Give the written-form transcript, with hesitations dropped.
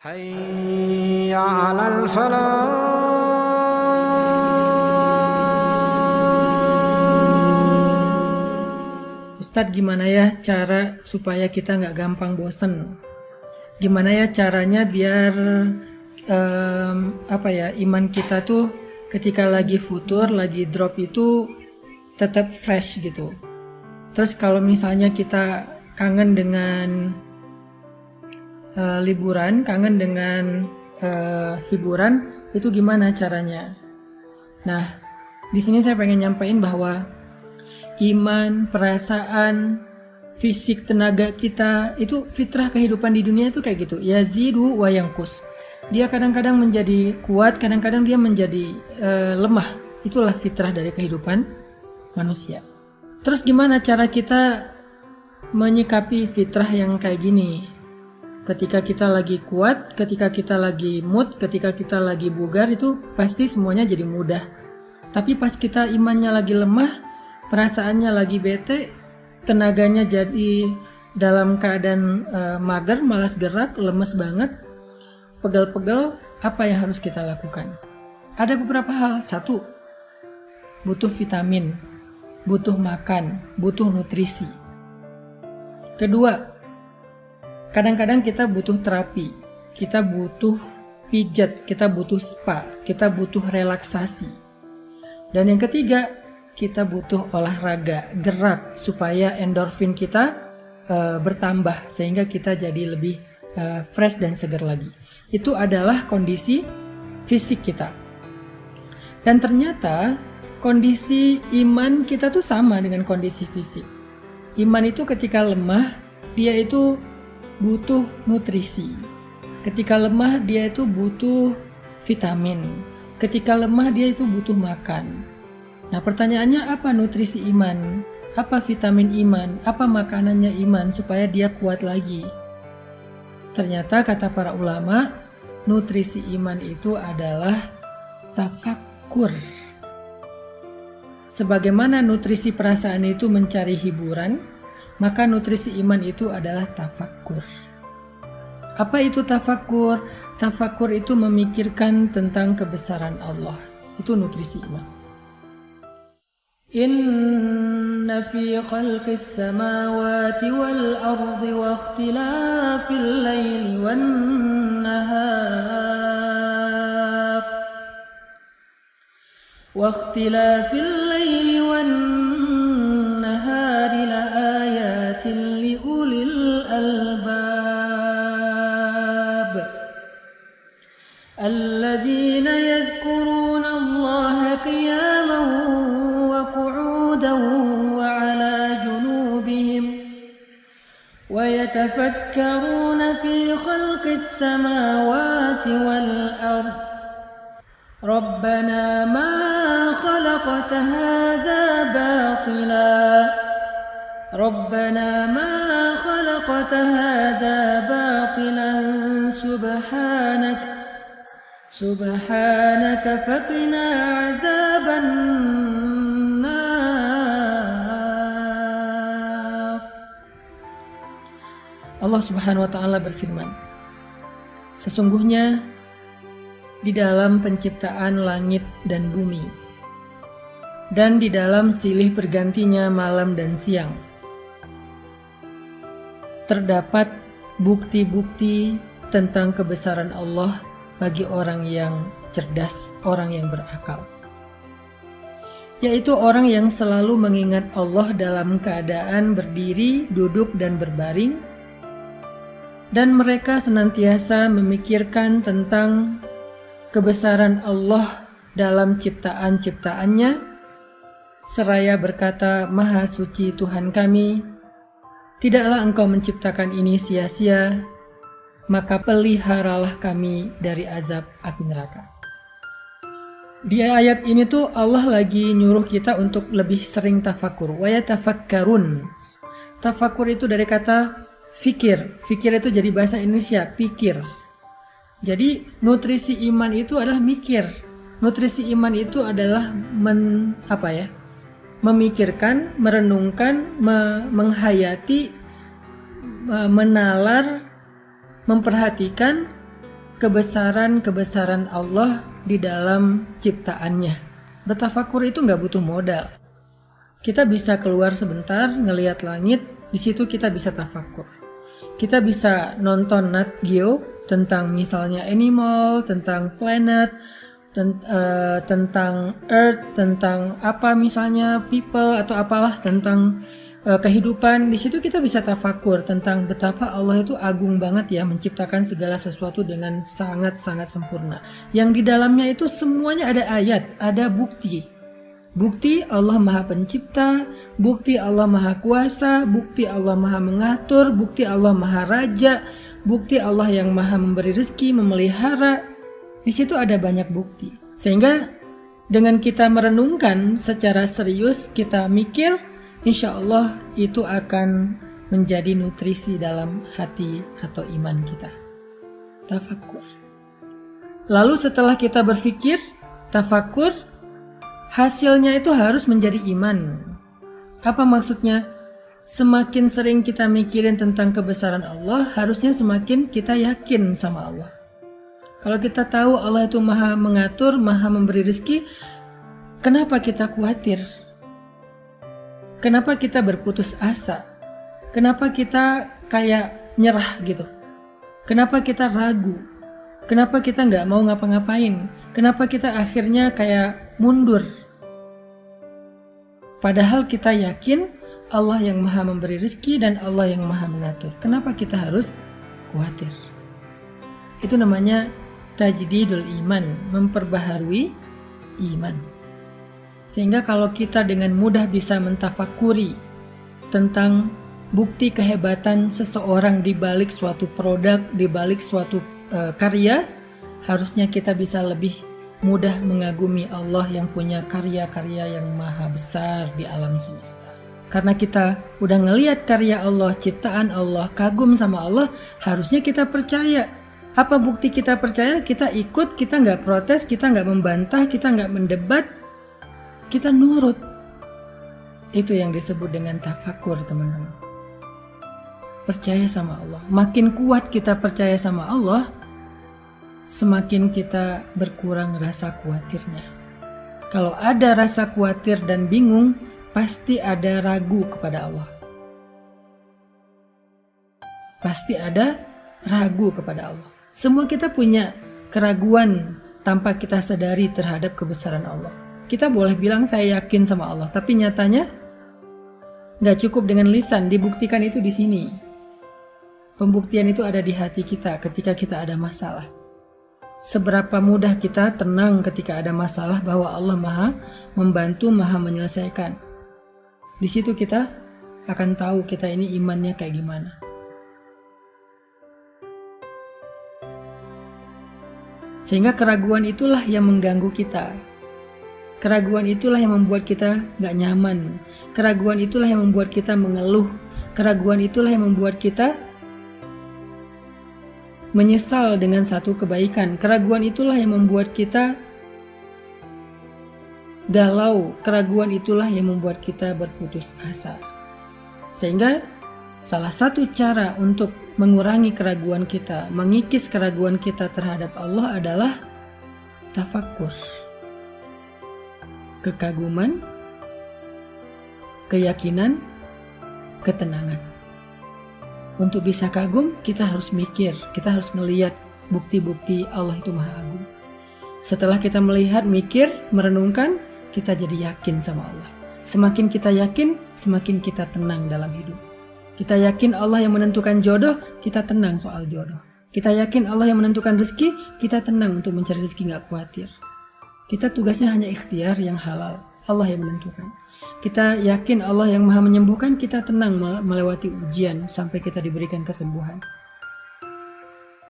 حي على الفلاح. Ustadz, gimana ya cara supaya kita nggak gampang bosen? Gimana ya caranya biar iman kita tuh ketika lagi futur, lagi drop itu tetap fresh gitu. Terus kalau misalnya kita kangen dengan liburan, kangen dengan hiburan, itu gimana caranya? Nah, di sini saya pengen nyampein bahwa iman, perasaan, fisik, tenaga kita itu fitrah kehidupan di dunia itu kayak gitu. Yazidu wa yanqus. Dia kadang-kadang menjadi kuat, kadang-kadang dia menjadi lemah. Itulah fitrah dari kehidupan manusia. Terus gimana cara kita menyikapi fitrah yang kayak gini? Ketika kita lagi kuat, ketika kita lagi mood, ketika kita lagi bugar, itu pasti semuanya jadi mudah. Tapi pas kita imannya lagi lemah, perasaannya lagi bete, tenaganya jadi dalam keadaan mager, malas gerak, lemes banget, pegel-pegel, apa yang harus kita lakukan? Ada beberapa hal. Satu, butuh vitamin, butuh makan, butuh nutrisi. Kedua, kadang-kadang kita butuh terapi, kita butuh pijat, kita butuh spa, kita butuh relaksasi. Dan yang ketiga, kita butuh olahraga, gerak supaya endorfin kita bertambah sehingga kita jadi lebih fresh dan segar lagi. Itu adalah kondisi fisik kita. Dan ternyata kondisi iman kita tuh sama dengan kondisi fisik. Iman itu ketika lemah, dia itu butuh nutrisi. Ketika lemah, dia itu butuh vitamin. Ketika lemah, dia itu butuh makan. Nah, pertanyaannya apa nutrisi iman? Apa vitamin iman? Apa makanannya iman supaya dia kuat lagi? Ternyata kata para ulama, nutrisi iman itu adalah tafakkur. Sebagaimana nutrisi perasaan itu mencari hiburan, maka nutrisi iman itu adalah tafakkur. Apa itu tafakkur? Tafakkur itu memikirkan tentang kebesaran Allah. Itu nutrisi iman. Inna fi khalqis samawati wal ardi wa ikhtilafil laili wan nahar لآيات لأولي الألباب الذين يذكرون الله قياما وقعودا وعلى جنوبهم ويتفكرون في خلق السماوات والأرض ربنا ما خلقت هذا باطلا سبحانك فقنا عذاب النار. Allah Subhanahu wa Ta'ala berfirman, sesungguhnya di dalam penciptaan langit dan bumi, dan di dalam silih bergantinya malam dan siang, terdapat bukti-bukti tentang kebesaran Allah bagi orang yang cerdas, orang yang berakal, yaitu orang yang selalu mengingat Allah dalam keadaan berdiri, duduk, dan berbaring, dan mereka senantiasa memikirkan tentang kebesaran Allah dalam ciptaan-ciptaannya, seraya berkata, Maha suci Tuhan kami, tidaklah Engkau menciptakan ini sia-sia, maka peliharalah kami dari azab api neraka. Di ayat ini tuh Allah lagi nyuruh kita untuk lebih sering tafakur. Wa yatafakkarun. Tafakur itu dari kata fikir. Fikir itu jadi bahasa Indonesia, pikir. Jadi nutrisi iman itu adalah mikir. Nutrisi iman itu adalah memikirkan, merenungkan, menghayati, menalar, memperhatikan kebesaran-kebesaran Allah di dalam ciptaannya. Bertafakur itu nggak butuh modal. Kita bisa keluar sebentar, ngelihat langit, di situ kita bisa tafakur. Kita bisa nonton Nat Geo tentang misalnya animal, tentang planet, tentang earth, tentang apa misalnya people atau apalah tentang kehidupan. Di situ kita bisa tafakur tentang betapa Allah itu agung banget ya, menciptakan segala sesuatu dengan sangat-sangat sempurna. Yang di dalamnya itu semuanya ada ayat, ada bukti. Bukti Allah Maha Pencipta, bukti Allah Maha Kuasa, bukti Allah Maha Mengatur, bukti Allah Maha Raja, bukti Allah yang Maha Memberi rezeki, memelihara. Di situ ada banyak bukti. Sehingga dengan kita merenungkan secara serius, kita mikir, insya Allah itu akan menjadi nutrisi dalam hati atau iman kita. Tafakur. Lalu setelah kita berpikir, tafakur, hasilnya itu harus menjadi iman. Apa maksudnya? Semakin sering kita mikirin tentang kebesaran Allah, harusnya semakin kita yakin sama Allah. Kalau kita tahu Allah itu Maha Mengatur, Maha Memberi rezeki, kenapa kita khawatir? Kenapa kita berputus asa? Kenapa kita kayak nyerah gitu? Kenapa kita ragu? Kenapa kita nggak mau ngapa-ngapain? Kenapa kita akhirnya kayak mundur? Padahal kita yakin Allah yang Maha Memberi rezeki dan Allah yang Maha Mengatur. Kenapa kita harus khawatir? Itu namanya tajdidul iman, memperbaharui iman. Sehingga kalau kita dengan mudah bisa mentafakuri tentang bukti kehebatan seseorang di balik suatu produk, di balik suatu karya, harusnya kita bisa lebih mudah mengagumi Allah yang punya karya-karya yang maha besar di alam semesta. Karena kita udah ngelihat karya Allah, ciptaan Allah, kagum sama Allah, harusnya kita percaya. Apa bukti kita percaya? Kita ikut, kita nggak protes, kita nggak membantah, kita nggak mendebat, kita nurut. Itu yang disebut dengan tafakur, teman-teman. Percaya sama Allah. Makin kuat kita percaya sama Allah, semakin kita berkurang rasa khawatirnya. Kalau ada rasa khawatir dan bingung, pasti ada ragu kepada Allah. Pasti ada ragu kepada Allah. Semua kita punya keraguan tanpa kita sadari terhadap kebesaran Allah. Kita boleh bilang saya yakin sama Allah, tapi nyatanya nggak cukup dengan lisan, dibuktikan itu di sini. Pembuktian itu ada di hati kita ketika kita ada masalah. Seberapa mudah kita tenang ketika ada masalah bahwa Allah Maha membantu, Maha menyelesaikan. Di situ kita akan tahu kita ini imannya kayak gimana. Sehingga keraguan itulah yang mengganggu kita. Keraguan itulah yang membuat kita gak nyaman. Keraguan itulah yang membuat kita mengeluh. Keraguan itulah yang membuat kita menyesal dengan satu kebaikan. Keraguan itulah yang membuat kita galau. Keraguan itulah yang membuat kita berputus asa. Sehingga salah satu cara untuk mengurangi keraguan kita, mengikis keraguan kita terhadap Allah adalah tafakur. Kekaguman, keyakinan, ketenangan. Untuk bisa kagum, kita harus mikir, kita harus ngelihat bukti-bukti Allah itu Maha Agung. Setelah kita melihat, mikir, merenungkan, kita jadi yakin sama Allah. Semakin kita yakin, semakin kita tenang dalam hidup. Kita yakin Allah yang menentukan jodoh, kita tenang soal jodoh. Kita yakin Allah yang menentukan rezeki, kita tenang untuk mencari rezeki, gak khawatir. Kita tugasnya hanya ikhtiar yang halal, Allah yang menentukan. Kita yakin Allah yang Maha menyembuhkan, kita tenang melewati ujian sampai kita diberikan kesembuhan.